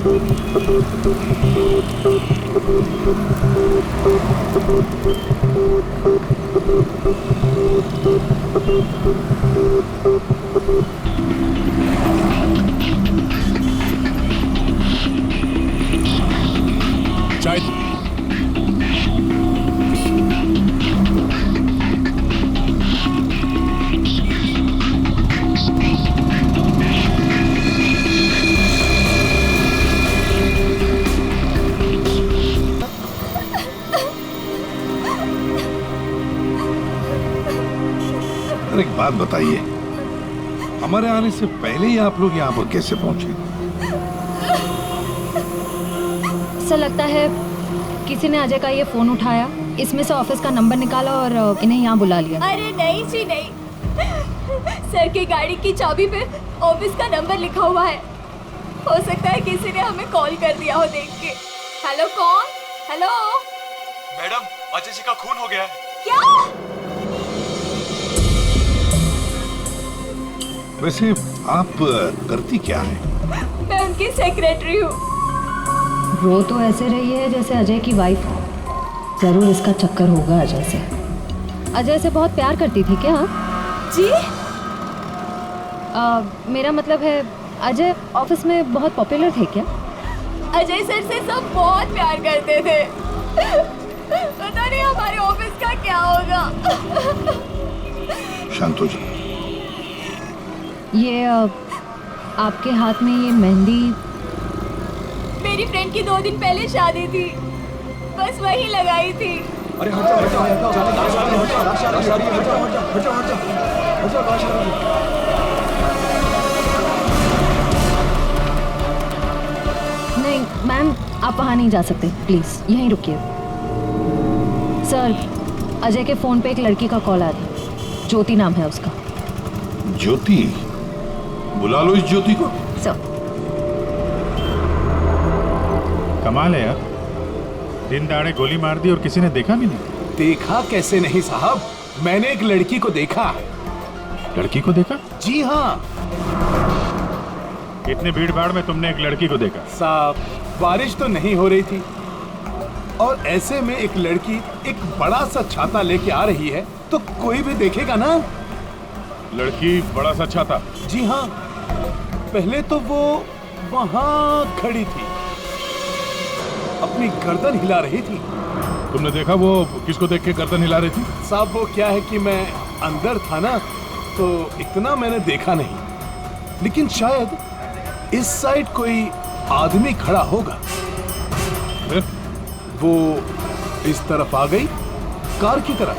चाय। एक बात बताइए, हमारे आने से पहले ही आप लोग यहाँ पर कैसे पहुंचे? सर लगता है किसी ने अजय का ये फोन उठाया, इसमें से ऑफिस का नंबर निकाला और इन्हें यहाँ बुला लिया। अरे नहीं जी नहीं, सर की गाड़ी की चाबी पे ऑफिस का नंबर लिखा हुआ है। हो सकता है किसी ने हमें कॉल कर दिया हो देख के। हेलो कौन? हेलो मैडम, अजय जी का खून हो गया है। क्या? वैसे आप करती क्या है? मैं उनकी सेक्रेटरी हूँ। रो तो ऐसे रही है जैसे अजय की वाइफ हो। जरूर इसका चक्कर होगा अजय से। अजय से बहुत प्यार करती थी क्या? जी? मेरा मतलब है अजय ऑफिस में बहुत पॉपुलर थे क्या? अजय सर से सब बहुत प्यार करते थे। पता नहीं हमारे ऑफिस का क्या होगा। शांतो जी, ये आपके हाथ में ये मेहंदी? मेरी फ्रेंड की 2 दिन पहले शादी थी, बस वही लगाई थी। अरे हट जाओ, हट जाओ, हट जाओ, हट जाओ। नहीं मैम, आप वहाँ नहीं जा सकते, प्लीज यहीं रुकिए। सर, अजय के फोन पे एक लड़की का कॉल आया था, ज्योति नाम है उसका। ज्योति? बुला लो इस ज्योति को। सर। कमाल है यार, दिन दहाड़े गोली मार दी और किसी ने देखा भी नहीं। देखा कैसे नहीं साहब, मैंने एक लड़की को देखा। लड़की को देखा? जी हाँ इतने भीड़ भाड़ में तुमने एक लड़की को देखा? साहब, बारिश तो नहीं हो रही थी और ऐसे में एक लड़की एक बड़ा सा छाता लेके आ रही है तो कोई भी देखेगा ना। लड़की बड़ा सा छाता? जी हाँ, पहले तो वो वहाँ खड़ी थी, अपनी गर्दन हिला रही थी। तुमने देखा वो किसको देख के गर्दन हिला रही थी? साहब वो क्या है कि मैं अंदर था ना, तो इतना मैंने देखा नहीं, लेकिन शायद इस साइड कोई आदमी खड़ा होगा। फिर? वो इस तरफ आ गई, कार की तरफ।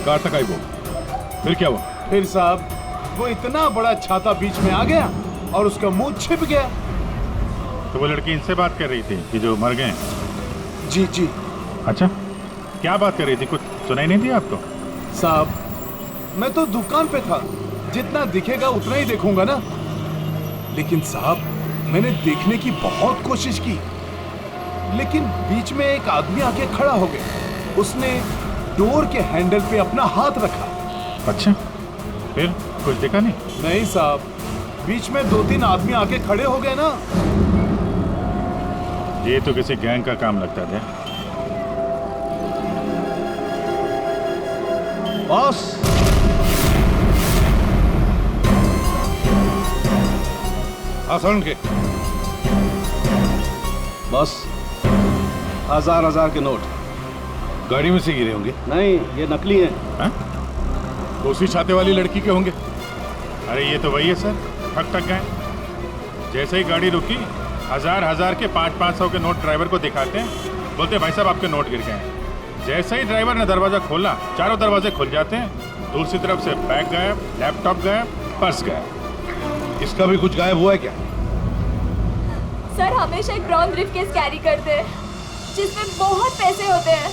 कार तक आई वो, फिर क्या हुआ? फिर साहब वो इतना बड़ा छाता बीच में आ गया और उसका मुंह छिप गया। तो वो लड़की इनसे बात कर रही थी कि जो मर गए? जी जी। अच्छा, क्या बात कर रही थी? कुछ सुनाई नहीं दिया आपको? साहब मैं तो दुकान पे था, जितना दिखेगा उतना ही देखूंगा ना। लेकिन साहब मैंने देखने की बहुत कोशिश की, लेकिन बीच में एक आदमी आके खड़ा हो गया। उसने डोर के हैंडल पे अपना हाथ रखा। अच्छा, फिर कुछ देखा नहीं? नहीं साहब, बीच में 2-3 आदमी आके खड़े हो गए ना। ये तो किसी गैंग का काम लगता था। बॉस, सुन के बस 1000 के नोट गाड़ी में से गिरे होंगे। नहीं, ये नकली हैं। हाँ? तो उसी छाते वाली लड़की के होंगे। अरे ये तो वही है सर, ठग गए। जैसे ही गाड़ी रुकी, 1000 के 500 के नोट ड्राइवर को दिखाते हैं, बोलते भाई साहब आपके नोट गिर गए हैं। जैसे ही ड्राइवर ने दरवाजा खोला, चारों दरवाजे खुल जाते हैं। दूसरी तरफ से बैग गायब, लैपटॉप गायब, पर्स गायब। इसका भी कुछ गायब हुआ है क्या? सर हमेशा एक ब्राउन ब्रीफकेस कैरी करते हैं जिसमें बहुत पैसे होते हैं।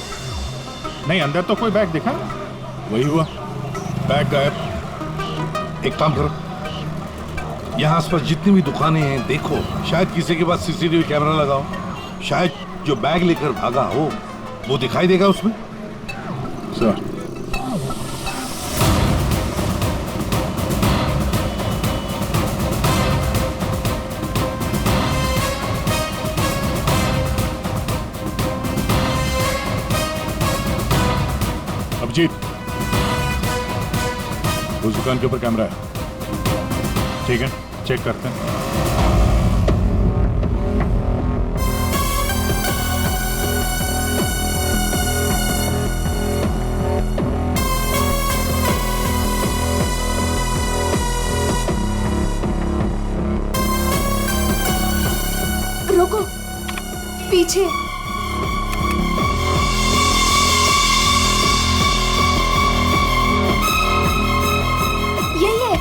नहीं, अंदर तो कोई बैग दिखा? वही हुआ, बैग गायब। एक काम करो, यहाँ आसपास जितनी भी दुकानें हैं देखो, शायद किसी के पास सीसीटीवी कैमरा लगाओ। शायद जो बैग लेकर भागा हो वो दिखाई देगा उसमें। सर अभिजीत, उस दुकान के ऊपर कैमरा है। ठीक है, चेक करते हैं। रोको, पीछे। यही है।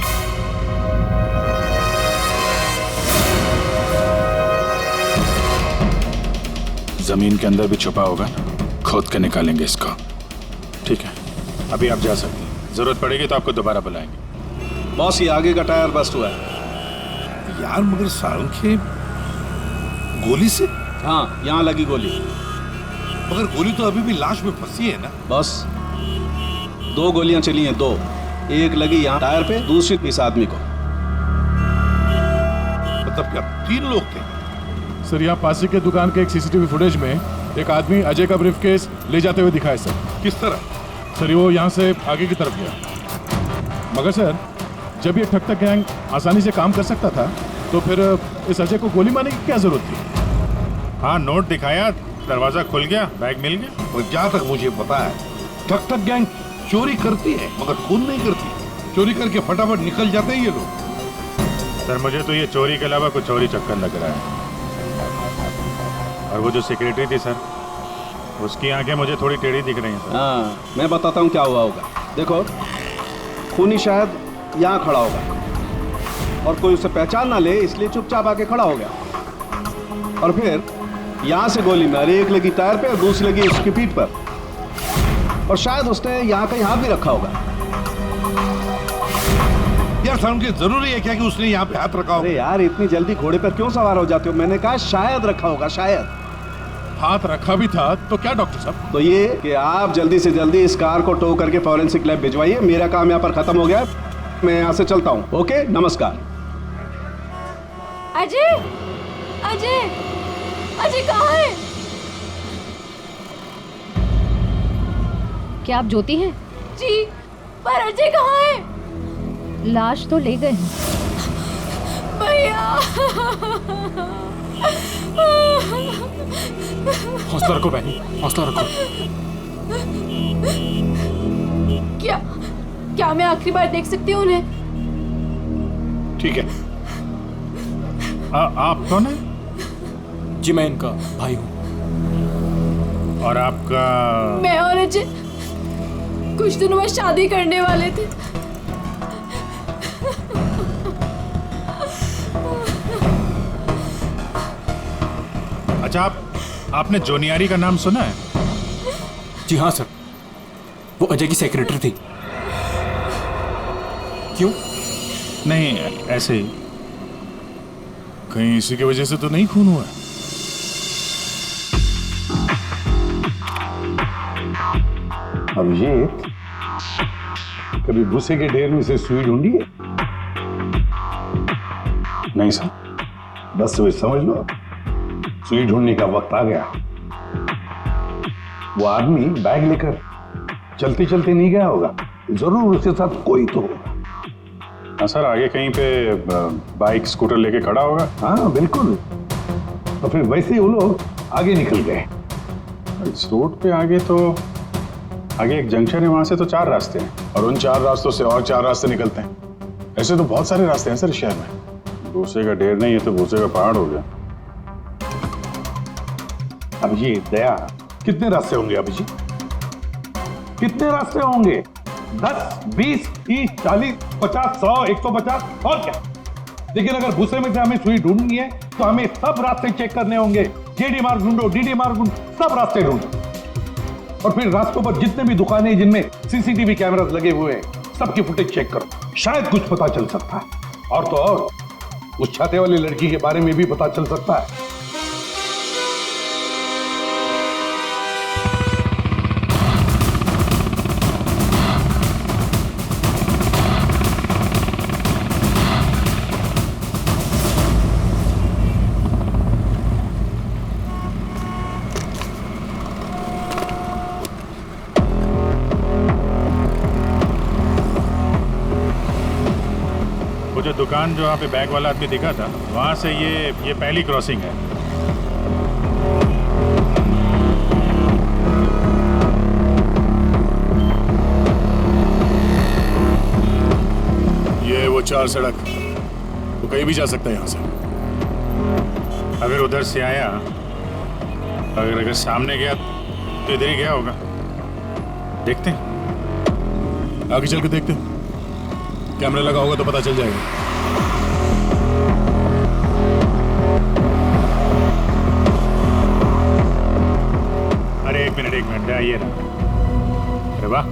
जमीन के अंदर भी छुपा होगा ना, खोद के निकालेंगे इसको। ठीक है, अभी आप जा सकते हैं। जरूरत पड़ेगी तो आपको दोबारा बुलाएंगे। बॉस, ये आगे का टायर बस्ट हुआ है। यार मगर सारंग के गोली से? हाँ, यहाँ लगी गोली। मगर गोली तो अभी भी लाश में फंसी है ना। बॉस, 2 गोलियां चली हैं, 2। एक लगी यहाँ टायर पे, दूसरी इस आदमी को। मतलब क्या 3 लोग थे? सर, यहाँ पासी के दुकान के एक सीसीटीवी फुटेज में एक आदमी अजय का ब्रीफकेस ले जाते हुए दिखा है सर। किस तरह? सर, वो यहाँ से आगे की तरफ गया। मगर सर, जब ये ठग गैंग आसानी से काम कर सकता था तो फिर इस अजय को गोली मारने की क्या जरूरत थी? हाँ, नोट दिखाया, दरवाजा खुल गया, बैग मिल गया। और जहाँ तक मुझे पता है ठग गैंग चोरी करती है मगर खून नहीं करती। चोरी करके फटाफट निकल जाते हैं ये लोग। सर, मुझे तो ये चोरी के अलावा कुछ और ही चक्कर लग रहा है। और वो जो सेक्रेटरी थी सर, उसकी आंखें मुझे थोड़ी टेढ़ी दिख रही हैं सर। हाँ, मैं बताता हूँ क्या हुआ होगा। देखो, खूनी शायद यहाँ खड़ा होगा और कोई उसे पहचान ना ले, इसलिए चुपचाप आके खड़ा हो गया। और फिर यहाँ से गोली मारी, एक लगी टायर पे और दूसरी लगी उसकी पीठ पर। और शायद उसने यहाँ का यहाँ भी रखा होगा। यार सारंग के जरूरी है क्या कि उसने यहाँ पे हाथ रखा हो? अरे यार, इतनी जल्दी घोड़े पर क्यों सवार हो जाते हो? मैंने कहा शायद रखा होगा, शायद। हाथ रखा भी था तो क्या डॉक्टर साहब? तो ये कि आप जल्दी से जल्दी इस कार को टो करके फॉरेंसिक लैब भिजवाइए। मेरा काम यहाँ पर खत्म हो गया, मैं यहाँ से चलता हूँ। ओके, नमस्कार। अजय, अजय, अजय कहाँ है? क्या आप ज्योति हैं? जी, पर अजय कहाँ है? लाश तो ले गए हैं। भैया, हौसला रखो बहनी, हौसला रखो। क्या मैं आखिरी बार देख सकती हूँ उन्हें? ठीक है। आप कौन है? जी, मैं इनका भाई हूँ। और आपका? मैं और अजय कुछ दिनों बाद शादी करने वाले थे। अच्छा, आपने जोनियारी का नाम सुना है? जी हाँ सर, वो अजय की सेक्रेटरी थी। क्यों? नहीं, ऐसे ही। कहीं इसी की वजह से तो नहीं खून हुआ? अभिजीत, कभी भूसे के ढेर में से सुई ढूंढी है? नहीं सर। बस वही समझ लो, सुई ढूंढने का वक्त आ गया। वो आदमी बैग लेकर चलते चलते नहीं गया होगा, जरूर उसके साथ कोई तो होगा। हाँ सर, आगे कहीं पे बाइक स्कूटर लेके खड़ा होगा। हाँ बिल्कुल। तो फिर वैसे ही वो लोग आगे निकल गए। इस रोड पे आगे तो आगे एक जंक्शन है, वहां से तो 4 रास्ते हैं और उन 4 रास्तों से और 4 रास्ते निकलते हैं। ऐसे तो बहुत सारे रास्ते हैं सर शहर में। भूसे का ढेर नहीं है तो भूसे का पहाड़ हो गया। अभिजीत, दया, कितने रास्ते होंगे अभिजीत? कितने रास्ते होंगे? 10, 20, 30, 40, 50, 100, 150 और क्या? लेकिन अगर भूसे में से हमें सुई ढूंढनी है तो हमें सब रास्ते चेक करने होंगे। जेडी मार्ग ढूंढो, डीडी मार्ग ढूंढो, सब रास्ते ढूंढो। और फिर रास्तों पर जितने भी दुकानें जिनमें सीसीटीवी कैमरास लगे हुए हैं, सबकी फुटेज चेक करो, शायद कुछ पता चल सकता है। और तो और उस छाते वाली लड़की के बारे में भी पता चल सकता है। दुकान जो वहाँ पे बैग वाला आदमी दिखा था, वहाँ से ये पहली क्रॉसिंग है। ये वो 4 सड़क, वो कहीं भी जा सकता है यहाँ से। अगर उधर से आया, अगर सामने गया तो इधर ही गया होगा। देखते हैं, आगे चल के देखते हैं। कैमरा लगा होगा तो पता चल जाएगा। अरे एक मिनट ये रहा। अरे वाह,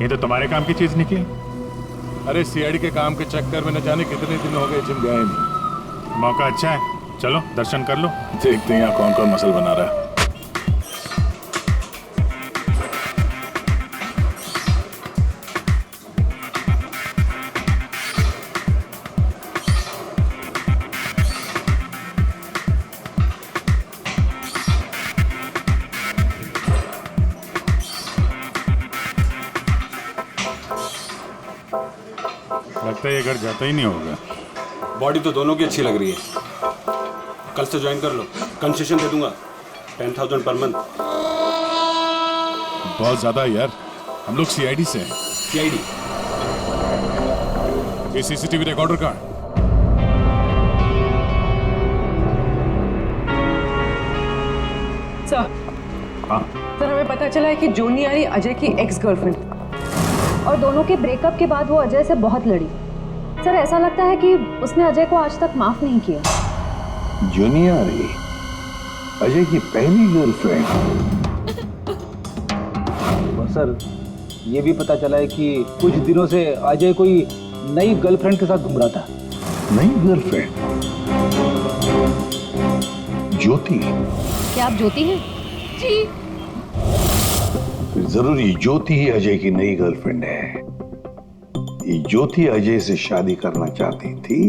ये तो तुम्हारे काम की चीज निकली। अरे सीआईडी के काम के चक्कर में न जाने कितने दिन हो गए जिम गए नहीं। मौका अच्छा है, चलो दर्शन कर लो। देखते हैं यहाँ कौन कौन मसल बना रहा है। लगता है ये घर जाता ही नहीं होगा। बॉडी तो दोनों की अच्छी लग रही है। कल से ज्वाइन कर लो, कंसेशन दे दूंगा 10,000 पर मंथ। बहुत ज्यादा है यार, हम लोग सीआईडी से हैं। सीआईडी? ये सीसीटीवी रिकॉर्डर कहाँ है? सर, हाँ सर हमें पता चला है कि जोनी यानी अजय की एक्स गर्लफ्रेंड, और दोनों के ब्रेकअप के बाद वो अजय से बहुत लड़ी। सर ऐसा लगता है कि उसने अजय को आज तक माफ नहीं किया। जूनियर अजय की पहली गर्लफ्रेंड। और सर ये भी पता चला है कि कुछ दिनों से अजय कोई नई गर्लफ्रेंड के साथ घूम रहा था। नई गर्लफ्रेंड? ज्योति? क्या आप ज्योति हैं? जी। फिर जरूरी ज्योति ही अजय की नई गर्लफ्रेंड है। ये ज्योति अजय से शादी करना चाहती थी।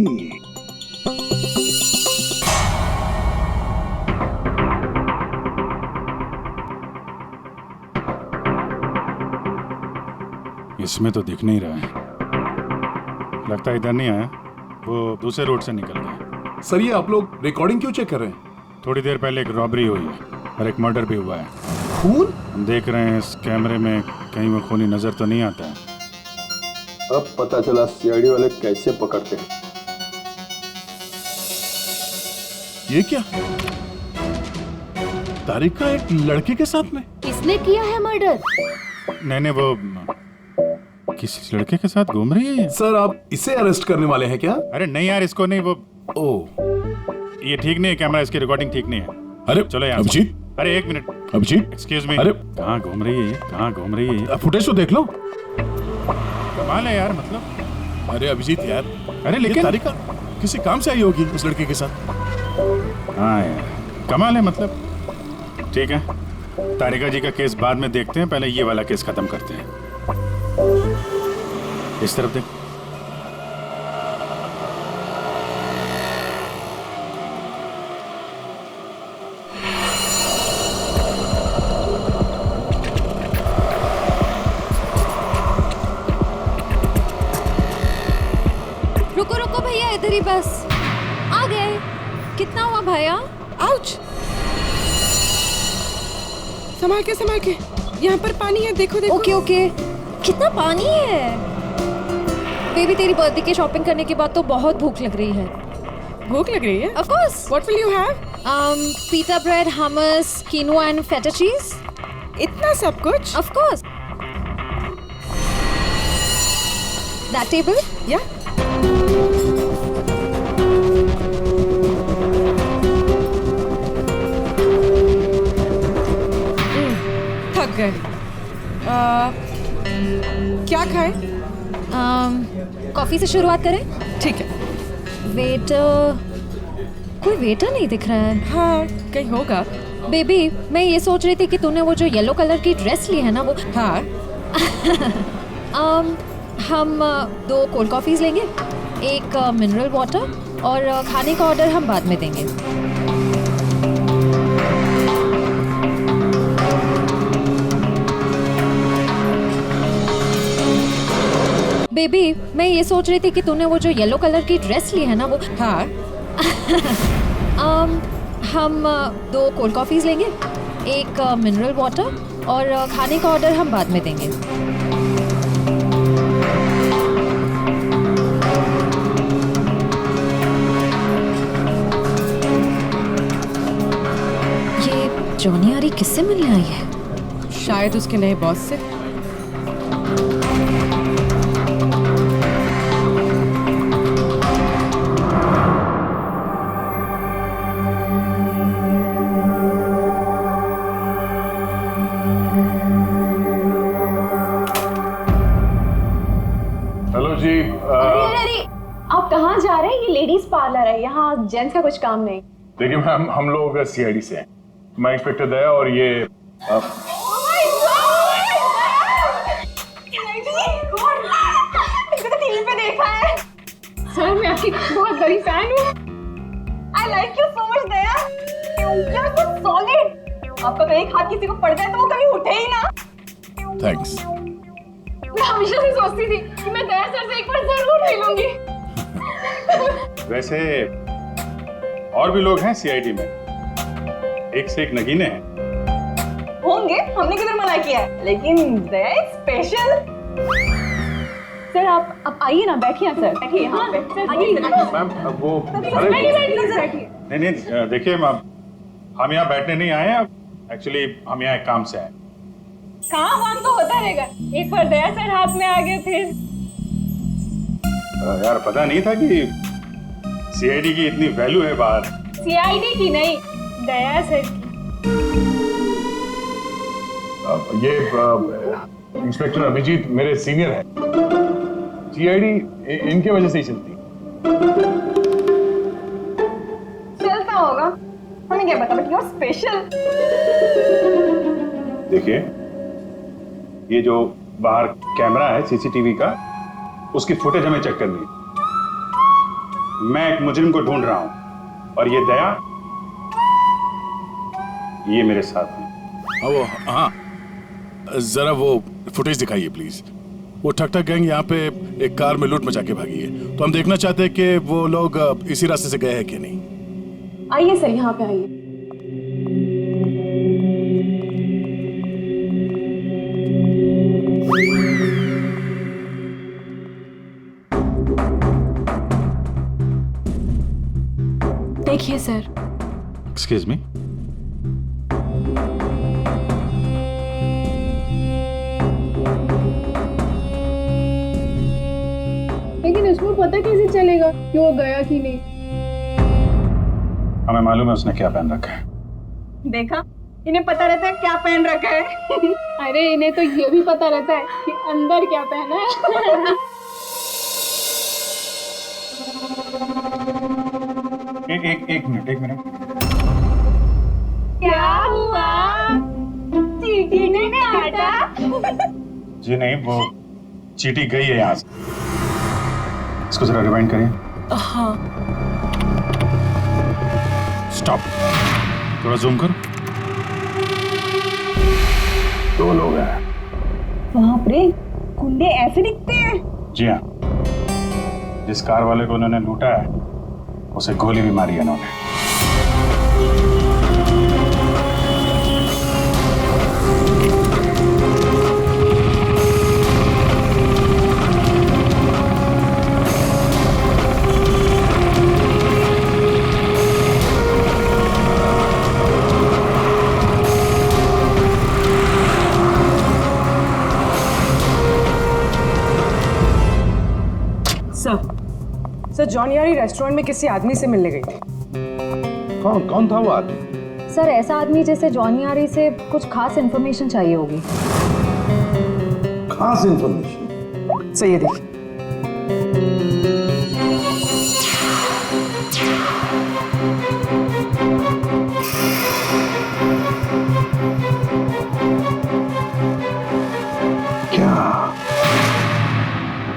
इसमें तो दिख नहीं रहा है। लगता है इधर नहीं आया, वो दूसरे रोड से निकल गया। सर ये आप लोग रिकॉर्डिंग क्यों चेक कर रहे हैं? थोड़ी देर पहले एक रॉबरी हुई है और एक मर्डर भी हुआ है। खून? हम देख रहे हैं इस कैमरे में कहीं वो खूनी नजर तो नहीं आता है। अब पता चला सीआईडी वाले कैसे पकड़ते हैं। ये क्या? तारिका एक लड़के के साथ में? किसने किया है मर्डर? नहीं वो किसी लड़के के साथ घूम रही है। सर आप इसे अरेस्ट करने वाले हैं क्या? अरे नहीं यार, इसको नहीं। वो ओह, ये ठीक नहीं है, कैमरा इसकी रिकॉर्डिंग ठीक नहीं है। अरे चलो यार। अभिजीत, अरे एक मिनट, अभिजीत, एक्सक्यूज मी। अरे कहाँ घूम रही है ये? कहाँ घूम रही है ये? फुटेज तो देख लो। कमाल है यार, मतलब। अरे अभिजीत यार, अरे ये लेकिन तारिका किसी काम से आई होगी उस लड़के के साथ। हाँ यार, कमाल है मतलब। ठीक है, तारिका जी का केस बाद में देखते हैं, पहले ये वाला केस खत्म करते हैं। इस तरफ देख। रुको रुको भैया, इधर ही बस। आ गए। कितना हुआ भैया? आउच! संभाल के, यहाँ पर पानी है, देखो देखो। Okay okay. कितना पानी है? बेबी तेरी बर्थडे की शॉपिंग करने के बाद तो बहुत भूख लग रही है। भूख लग रही है? Of course. What will you have? Pita bread, hummus, quinoa and feta cheese. इतना सब कुछ? Of course. That table? Yeah. थक गए। क्या खाएं? कॉफी से शुरुआत करें? ठीक है। वेटर, कोई वेटर नहीं दिख रहा है। हाँ, कहीं होगा। बेबी, मैं ये सोच रही थी कि तूने वो जो येलो कलर की ड्रेस ली है ना, वो हाँ। हम 2 कोल्ड कॉफीज लेंगे, 1 मिनरल वाटर, और खाने का ऑर्डर हम बाद में देंगे। बेबी मैं ये सोच रही थी कि तूने वो जो येलो कलर की ड्रेस ली है ना वो हाँ हम 2 कोल्ड कॉफ़ीज लेंगे, एक मिनरल वाटर और खाने का ऑर्डर हम बाद में देंगे। ये जॉनी आरी किससे मिलने आई है? शायद उसके नए बॉस से। हेलो जी अरे आप कहाँ जा रहे हैं? ये लेडीज पार्लर है, यहाँ जेंट्स का कुछ काम नहीं। देखिए मैम, हम लोग सीआईडी से हैं। मैं इंस्पेक्टर दया और ये टीवी पे देखा है सर, मैं आपकी बहुत बड़ी फैन हूँ। I like you so much Daya, you are so solid. आपका कहीं हाथ किसी को पड़ जाए तो वो कभी उठे ही ना। थैंक्स। मैं हमेशा से सोचती थी कि मैं दया सर से एक बार जरूर मिलूंगी। वैसे और भी लोग हैं सीआईडी में, एक से एक नगीने हैं। होंगे, हमने किधर मना किया है, लेकिन दया स्पेशल। सर आप आइए ना, बैठिए सर, बैठिए यहाँ पे। मैम वो नहीं नहीं देखिए मैम, हम यहाँ बैठने नहीं आए हैं, एक्चुअली हम यहाँ एक काम से आए। काम तो होता रहेगा, एक बार दया सर हाथ में आ गए फिर। यार पता नहीं था कि सीआईडी की इतनी वैल्यू है बाहर। सीआईडी की नहीं, दया सर की। ये इंस्पेक्टर अभिजीत मेरे सीनियर हैं। सीआईडी इनके वजह से ही चलती। चलता होगा, हमें क्या पता, बट यू आर स्पेशल। देखिए ये जो बाहर कैमरा है सीसीटीवी का, उसकी फुटेज हमें चेक करनी है। मैं एक मुजरिम को ढूंढ रहा हूं और ये दया ये मेरे साथ है। हाँ जरा वो फुटेज दिखाइए प्लीज। वो ठक ठक गैंग यहाँ पे एक कार में लूट मचा के भागी है, तो हम देखना चाहते हैं कि वो लोग इसी रास्ते से गए हैं कि नहीं। आइए सर, यहाँ पे आइए। देखिए सर। एक्सक्यूज मी, लेकिन इसमें पता कैसे चलेगा कि वो गया कि नहीं? हमें मालूम है उसने क्या पहन रखा है। देखा, इन्हें पता रहता है क्या पहन रखा है। अरे इन्हें तो ये भी पता रहता है कि अंदर क्या पहना है। एक मिनट। क्या हुआ? चीटी ने काटा? जी नहीं, वो चीटी गई है यहाँ से। इसको जरा रिवाइंड करिए। हाँ। स्टॉप, थोड़ा जूम करो। 2 लोग हैं। बाप रे, गुंडे ऐसे दिखते हैं? जी हाँ, जिस कार वाले को उन्होंने लूटा है उसे गोली भी मारी है उन्होंने। सर जॉनी आरी रेस्टोरेंट में किसी आदमी से मिलने गई थी। कौन था वो आदमी? सर ऐसा आदमी जैसे जॉनी आरी से कुछ खास इन्फॉर्मेशन चाहिए होगी। खास इंफॉर्मेशन? सही है, देखिए।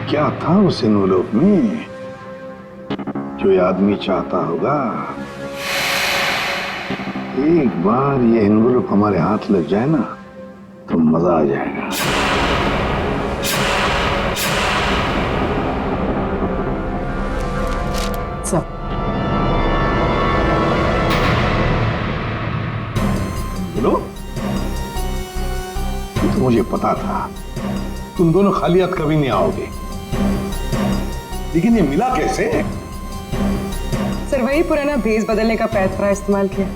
क्या था उस एनवेलप में जो ये आदमी चाहता होगा? एक बार ये एनवेलप हमारे हाथ लग जाए ना तो मजा आ जाएगा। मुझे पता था तुम दोनों खाली हाथ कभी नहीं आओगे, लेकिन ये मिला कैसे? सर वही पुराना भेस बदलने का पैतरा इस्तेमाल किया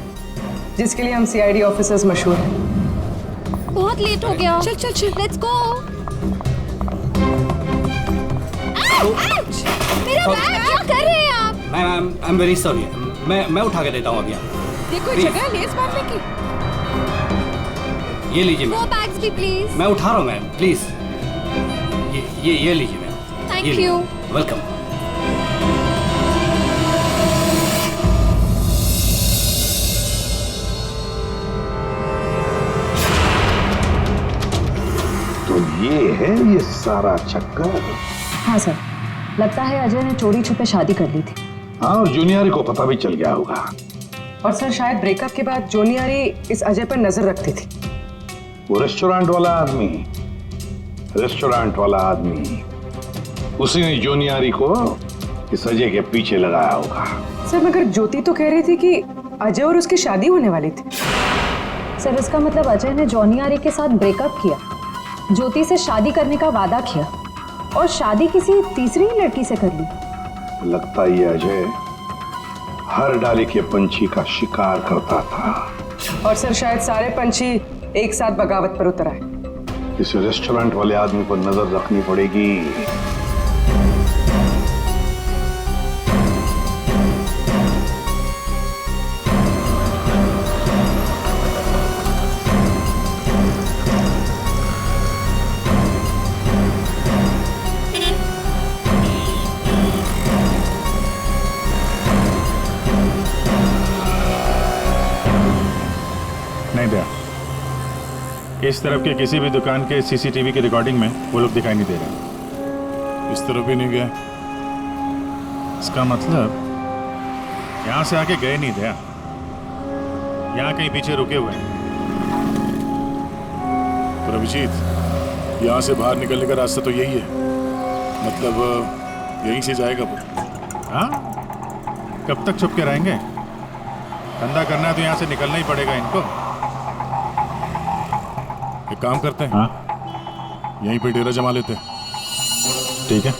जिसके लिए हम सीआईडी ऑफिसर्स मशहूर हैं। बहुत लेट हो गया। चल चल चल लेट्स गो। मेरा बैग क्या कर रहे हैं आप? Ma'am I am very sorry, मैं उठा के देता हूँ अभी। देखो जगह है लेस बांधने की। ये लीजिए वो मैम। बैग्स भी प्लीज। मैं उठा रहा हूँ मैम, प्लीज। ये लीजिए मैम। Thank you. वेलकम। तो ये है ये सारा चक्कर। हाँ सर, लगता है अजय ने चोरी छुपे शादी कर ली थी। हाँ, और जूनियर को पता भी चल गया होगा। और सर शायद ब्रेकअप के बाद जोनियारी इस अजय पर नजर रखती थी। वो रेस्टोरेंट वाला आदमी उसी ने जूनियरी को इस अजय के पीछे लगाया होगा। सर मगर ज्योति तो कह रही थी कि अजय और उसकी शादी होने वाली थी। सर इसका मतलब अजय ने जॉनी के साथ ब्रेकअप किया, ज्योति से शादी करने का वादा किया और शादी किसी तीसरी लड़की से कर ली। लगता ये अजय हर डाली के पंछी का शिकार करता था। और सर शायद सारे पंछी एक साथ बगावत पर उतर आए। इस रेस्टोरेंट वाले आदमी पर नजर रखनी पड़ेगी। नहीं दया, इस तरफ के किसी भी दुकान के सीसीटीवी की रिकॉर्डिंग में वो लोग दिखाई नहीं दे रहे। इस तरफ भी नहीं गए। इसका मतलब यहाँ से आके गए नहीं दया, यहाँ कहीं पीछे रुके हुए हैं। पर अभिजीत, यहाँ से बाहर निकलने का रास्ता तो यही है, मतलब यहीं से जाएगा वो। हाँ, कब तक छुप के रहेंगे? धंधा करना है तो यहाँ से निकलना ही पड़ेगा इनको। एक काम करते हैं, हाँ, यहीं पे डेरा जमा लेते हैं। ठीक है।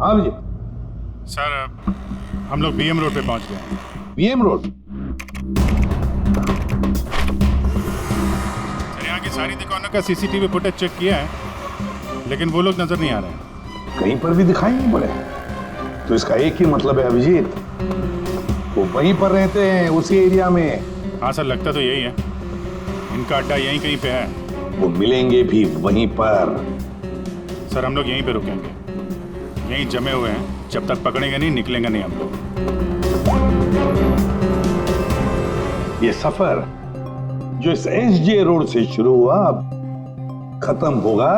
हाँ जी सर, हम लोग बीएम रोड पे पहुंच गए हैं। BM road? सर यहाँ की सारी दुकानों का सीसीटीवी फुटेज चेक किया है, लेकिन वो लोग नजर नहीं आ रहे हैं। कहीं पर भी दिखाई नहीं पड़े। तो इसका एक ही मतलब है अभिजीत, वो वहीं पर रहते हैं, उसी एरिया में। हाँ सर, लगता तो यही है। इनका अड्डा यहीं कहीं पे है। वो मिलेंगे भी वहीं पर। सर हम लोग यहीं पे रुकेंगे, यहीं जमे हुए हैं। जब तक पकड़ेंगे नहीं, निकलेंगे नहीं हम लोग। ये सफर जो इस एसजे रोड से शुरू हुआ, अब खत्म होगा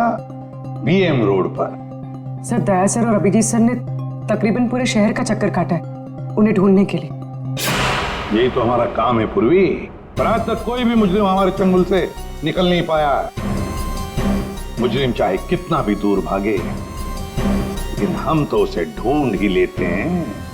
बीएम रोड पर। सर दया सर और अभिजीत सर ने तकरीबन पूरे शहर का चक्कर काटा है उन्हें ढूंढने के लिए। यही तो हमारा काम है पूर्वी, पर आज तक कोई भी मुजरिम हमारे चंगुल से निकल नहीं पाया। मुजरिम चाहे कितना भी दूर भागे, लेकिन हम तो उसे ढूंढ ही लेते हैं।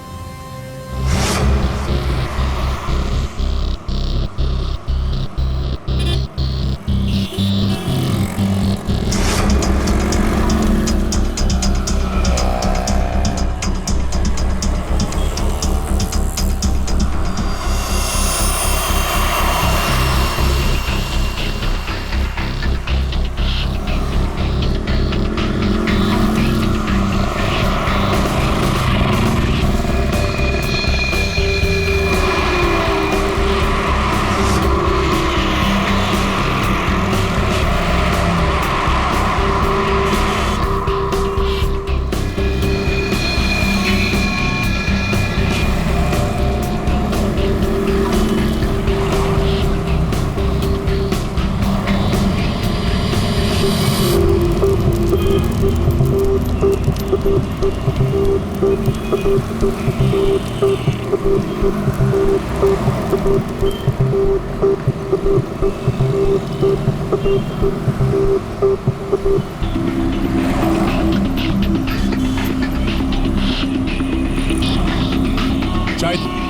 जाहिद,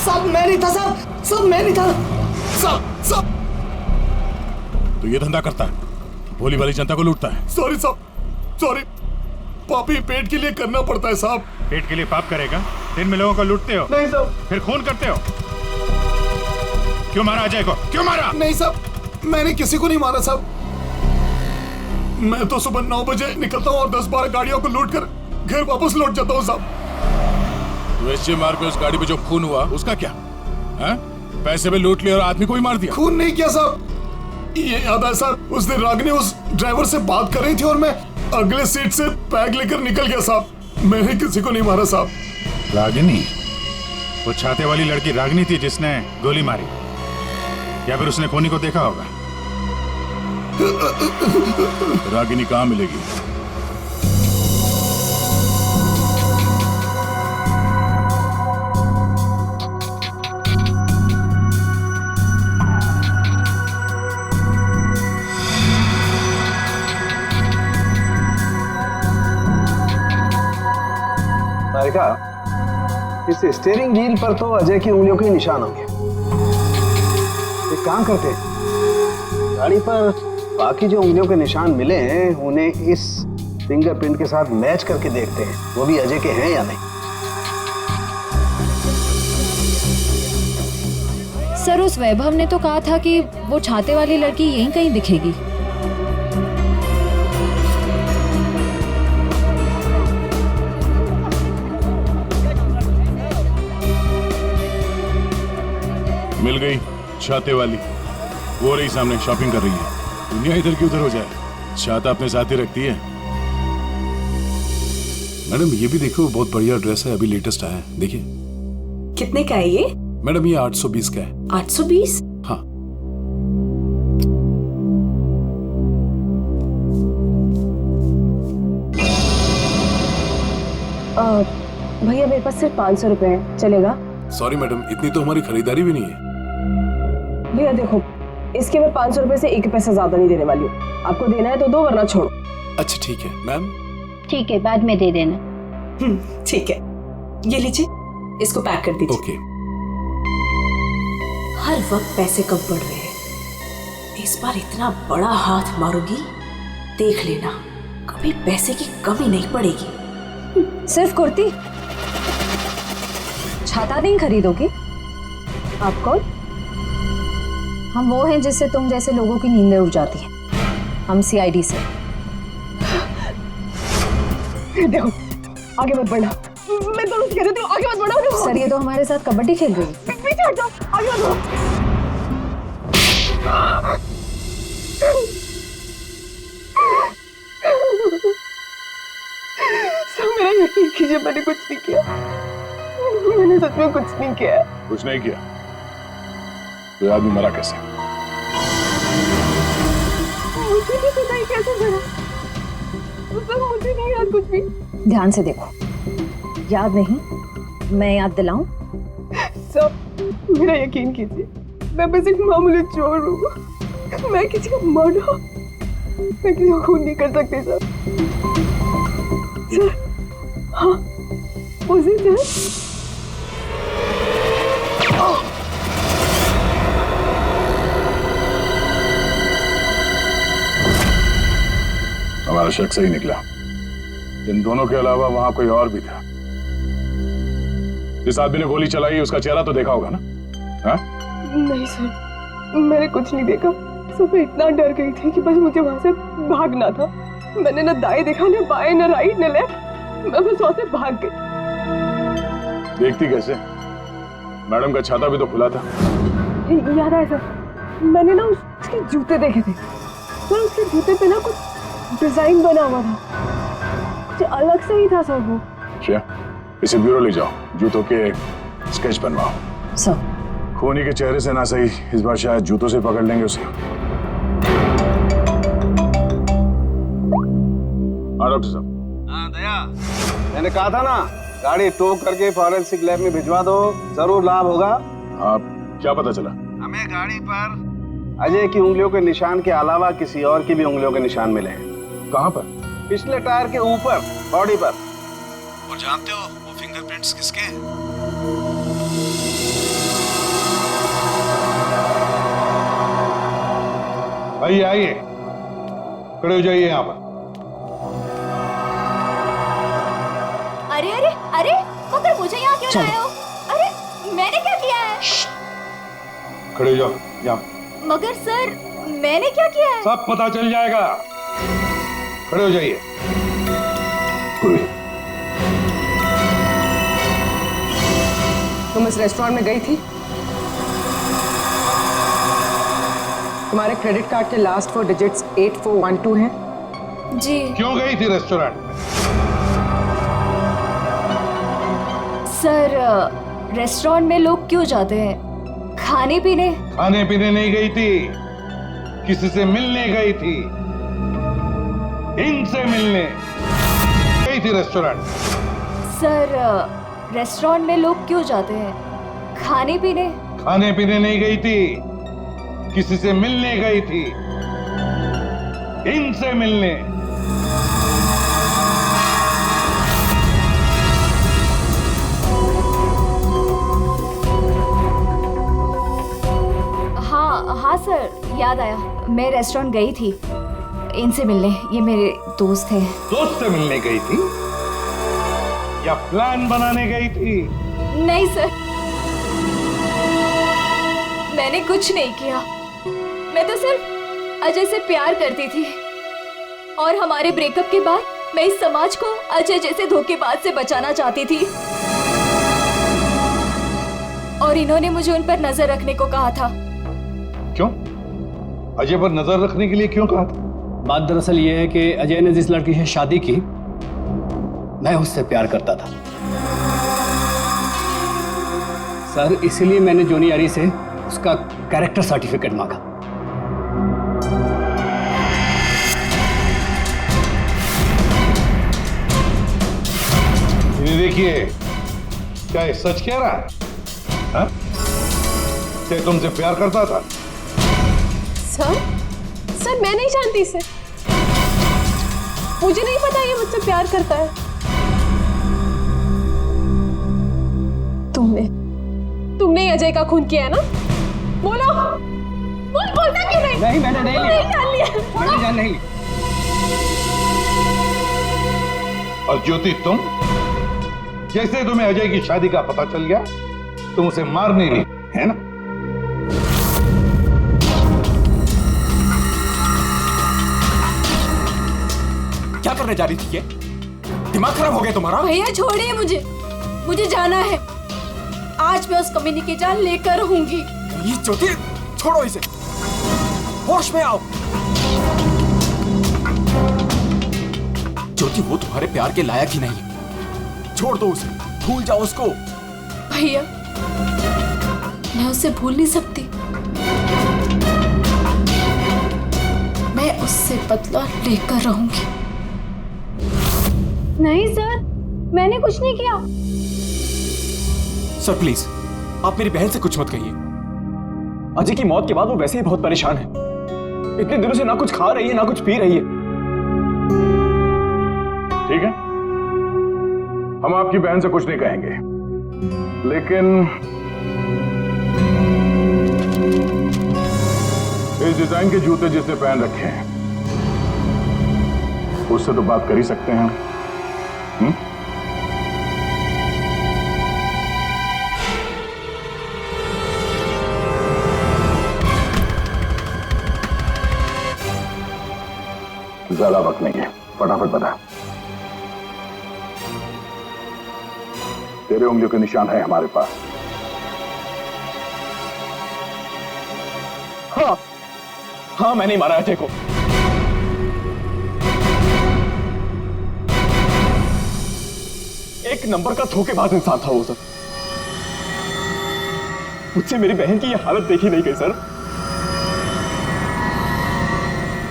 सब मैं नहीं था साहब, सब मैं नहीं था सब। तो ये धंधा करता है, भोली वाली जनता को लूटता है। सॉरी साहब, सॉरी। पापी पेट के लिए करना पड़ता है साहब। पेट के लिए पाप करेगा? दिन में लोगों को लूटते हो, नहीं साहब। फिर खून करते हो। क्यों मारा अजय को? क्यों मारा? नहीं साहब, मैंने किसी को नहीं मारा साहब। मैं तो सुबह 9 बजे निकलता हूँ और 10-12 गाड़ियों को लूट कर घर वापस लौट जाता हूँ साहब। तो एसजे मार्ग पे उस गाड़ी पे जो खून हुआ उसका क्या है? पैसे में लूट लिया और आदमी को ही मार दिया। खून नहीं किया साहब, ये याद है साहब, उस दिन रागिनी उस ड्राइवर से बात कर रही थी और मैं अगले सीट से बैग लेकर निकल गया साहब। मैंने किसी को नहीं मारा साहब। रागिनी? वो छाते वाली लड़की रागिनी थी जिसने गोली मारी, या फिर उसने खूनी को देखा होगा? रागिनी कहाँ मिलेगी? सारिका, इस स्टीयरिंग व्हील पर तो अजय की उंगलियों के निशान होंगे। एक काम करते हैं, गाड़ी पर बाकी जो उंगलियों के निशान मिले हैं उन्हें इस फिंगरप्रिंट के साथ मैच करके देखते हैं, वो भी अजय के हैं या नहीं। सर, उस वैभव ने तो कहा था कि वो छाते वाली लड़की यहीं कहीं दिखेगी। मिल गई छाते वाली, वो रही सामने शॉपिंग कर रही है। दुनिया इधर की उधर हो जाए, छाता अपने साथ ही रखती है। मैडम ये भी देखो, बहुत बढ़िया ड्रेस है, अभी लेटेस्ट आया है, देखिए। कितने का है ये? मैडम ये 820 का है। 820? हाँ। भैया मेरे पास सिर्फ 500 रुपए है, चलेगा? सॉरी मैडम, इतनी तो हमारी खरीदारी भी नहीं है। भैया देखो, इसके मैं 500 रुपए से 1 पैसा ज्यादा नहीं देने वाली हूँ। आपको देना है तो दो, वरना छोड़ो। अच्छा ठीक है मैम। ठीक है, बाद में दे देना। ठीक है, ये लीजिए, इसको पैक कर दीजिए। ओके। हर वक्त पैसे कम पड़ रहे हैं, इस बार इतना बड़ा हाथ मारूंगी, देख लेना, कभी पैसे की कमी नहीं पड़ेगी। सिर्फ कुर्ती? छाता नहीं खरीदोगी? आप कौन? हम वो हैं जिससे तुम जैसे लोगों की नींदें उड़ जाती हैं। हम CID से। देखो आगे मत बढ़ना, मैं दोनों से कह देती हूँ आगे मत बढ़ो। देखो सर ये तो हमारे साथ कबड्डी खेल रही है। पीछे हट जाओ, आगे मत बढ़ो। सर मेरा यकीन कीजिए, मैंने कुछ नहीं किया, मैंने सच में कुछ नहीं किया। कुछ नहीं किया तो ये आदमी मरा कैसे? मुझे नहीं पता ये कैसे मरा, सर मुझे नहीं याद कुछ भी। ध्यान से देखो, याद नहीं, मैं याद दिलाऊं? सर मेरा यकीन कीजिए, मैं बस एक मामूली चोर हूँ, मैं किसी का मर्डर, मैं किसी को खून नहीं कर सकती सर। सर हाँ उसी सर। हमारा शक सही निकला। इन दोनों के अलावा वहां कोई और भी था। जिस आदमी ने गोली चलाई उसका चेहरा तो देखा होगा ना? हाँ? नहीं सर, मैंने कुछ नहीं देखा। सब मैं इतना डर गई थी कि बस मुझे वहां से भागना था। मैंने ना दाएं देखा, ना बाएं, ना राइट, ना लेफ्ट, मैं बस वहां से भाग गई। देखती कैसे? मैडम का छाता भी तो खुला था। याद आया सर, मैंने ना उसके जूते देखे थे सर, उसके जूते पे ना कुछ डिजाइन बना हुआ था, कुछ अलग से ही था सर वो। अच्छा, इसे ब्यूरो ले जाओ, जूतों के स्केच बनवाओ। सर खूनी के चेहरे से ना सही, इस बार शायद जूतों से पकड़ लेंगे उसे। हाँ डॉक्टर साहब। हाँ दया, मैंने कहा था ना, गाड़ी टो करके फॉरेंसिक लैब में भिजवा दो, जरूर लाभ होगा। हाँ, क्या पता चला? हमें गाड़ी पर अजय की उंगलियों के निशान के अलावा किसी और की भी उंगलियों के निशान मिले हैं। कहाँ पर? पिछले टायर के ऊपर, बॉडी पर। और जानते हो वो फिंगरप्रिंट्स किसके हैं? आइए आइए, खड़े हो जाइए यहाँ पर। अरे अरे अरे, मगर मुझे यहाँ क्यों लाए हो? अरे मैंने क्या किया है? खड़े हो जाओ, यहाँ। मगर सर मैंने क्या किया है? सब पता चल जाएगा, खड़े हो जाइए। तुम इस रेस्टोरेंट में गई थी? तुम्हारे क्रेडिट कार्ड के लास्ट 4 डिजिट्स 8412 हैं? जी। क्यों गई थी रेस्टोरेंट में? सर रेस्टोरेंट में लोग क्यों जाते हैं? खाने पीने? खाने पीने नहीं गई थी, किसी से मिलने गई थी, इनसे मिलने गई थी रेस्टोरेंट। सर रेस्टोरेंट में लोग क्यों जाते हैं? खाने पीने? खाने पीने नहीं गई थी, किसी से मिलने गई थी, इनसे मिलने। हाँ सर, याद आया, मैं रेस्टोरेंट गई थी इनसे मिलने, ये मेरे दोस्त हैं। दोस्त से मिलने गई थी या प्लान बनाने गई थी? नहीं सर, मैंने कुछ नहीं किया, मैं तो सिर्फ अजय से प्यार करती थी और हमारे ब्रेकअप के बाद मैं इस समाज को अजय जैसे धोखेबाज से बचाना चाहती थी और इन्होंने मुझे उन पर नजर रखने को कहा था। क्यों? अजय पर नजर रखने के लिए क्यों कहा था? बात दरअसल ये है कि अजय ने जिस लड़की से शादी की, मैं उससे प्यार करता था सर, इसीलिए मैंने जोनी आरी से उसका कैरेक्टर सर्टिफिकेट मांगा। ये देखिए, क्या ये सच कह रहा है? हाँ? क्या तुमसे प्यार करता था? सर मैं नहीं जानती इसे, मुझे नहीं पता ये मुझसे प्यार करता है। तुमने अजय का खून किया है ना? बोलो, बोलता क्यों नहीं? नहीं, मैंने नहीं लिया। जान लिया, मैंने जान नहीं ली। और ज्योति तुम, जैसे तुम्हें अजय की शादी का पता चल गया, तुम उसे मारने नहीं, है ना? क्या करने जा रही थी ये? दिमाग खराब हो गया तुम्हारा? भैया छोड़िए मुझे जाना है। आज मैं उस कमीनी की जान लेकर रहूंगी। ये ज्योति, छोड़ो इसे, होश में आओ। ज्योति वो तुम्हारे प्यार के लायक ही नहीं है, छोड़ दो उसे, भूल जाओ उसको। भैया मैं उसे भूल नहीं सकती, मैं उससे बदला लेकर रहूंगी। नहीं सर, मैंने कुछ नहीं किया। सर प्लीज, आप मेरी बहन से कुछ मत कहिए। अजय की मौत के बाद वो वैसे ही बहुत परेशान है। इतने दिनों से ना कुछ खा रही है ना कुछ पी रही है। ठीक है, हम आपकी बहन से कुछ नहीं कहेंगे, लेकिन इस डिजाइन के जूते जिसने पहन रखे हैं उससे तो बात कर ही सकते हैं। ज्यादा वक्त नहीं है, फटाफट बता। तेरे उंगलियों के निशान है हमारे पास। हाँ, मैंने ही मारा अजय को। एक नंबर का धोखेबाज इंसान था वो सर। मुझसे मेरी बहन की ये हालत देखी नहीं गई सर,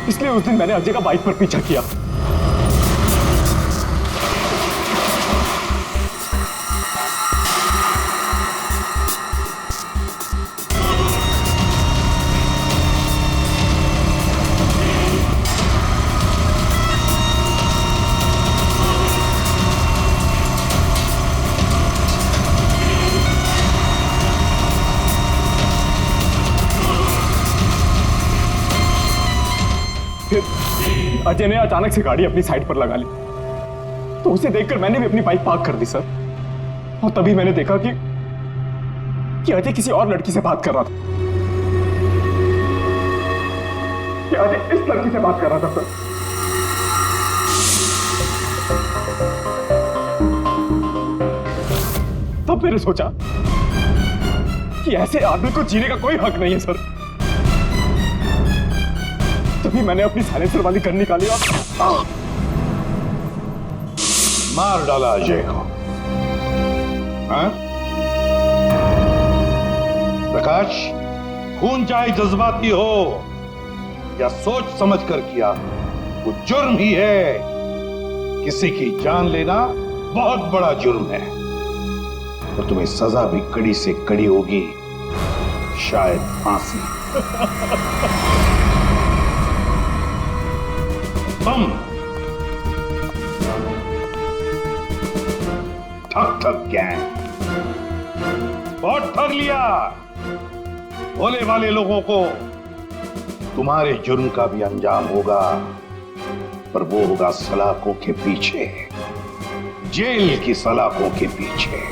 इसलिए उस दिन मैंने अजय का बाइक पर पीछा किया। अजय ने अचानक से गाड़ी अपनी साइड पर लगा ली, तो उसे देखकर मैंने भी अपनी बाइक पार्क कर दी सर। और तभी मैंने देखा कि अजय किसी और लड़की से बात कर रहा था। कि अजय इस लड़की से बात कर रहा था सर। तब मैंने सोचा कि ऐसे आदमी को जीने का कोई हक नहीं है सर। तभी मैंने अपनी साइलेंसर वाली गन निकाली और मार डाला अजय को। हाँ? प्रकाश, खून चाहे जज्बाती हो या सोच समझ कर किया, वो जुर्म ही है। किसी की जान लेना बहुत बड़ा जुर्म है और तुम्हें सजा भी कड़ी से कड़ी होगी, शायद फांसी। तुम ठग गैंग बहुत ठग लिया। भोले वाले लोगों को तुम्हारे जुर्म का भी अंजाम होगा, पर वो होगा सलाखों के पीछे, जेल की सलाखों के पीछे।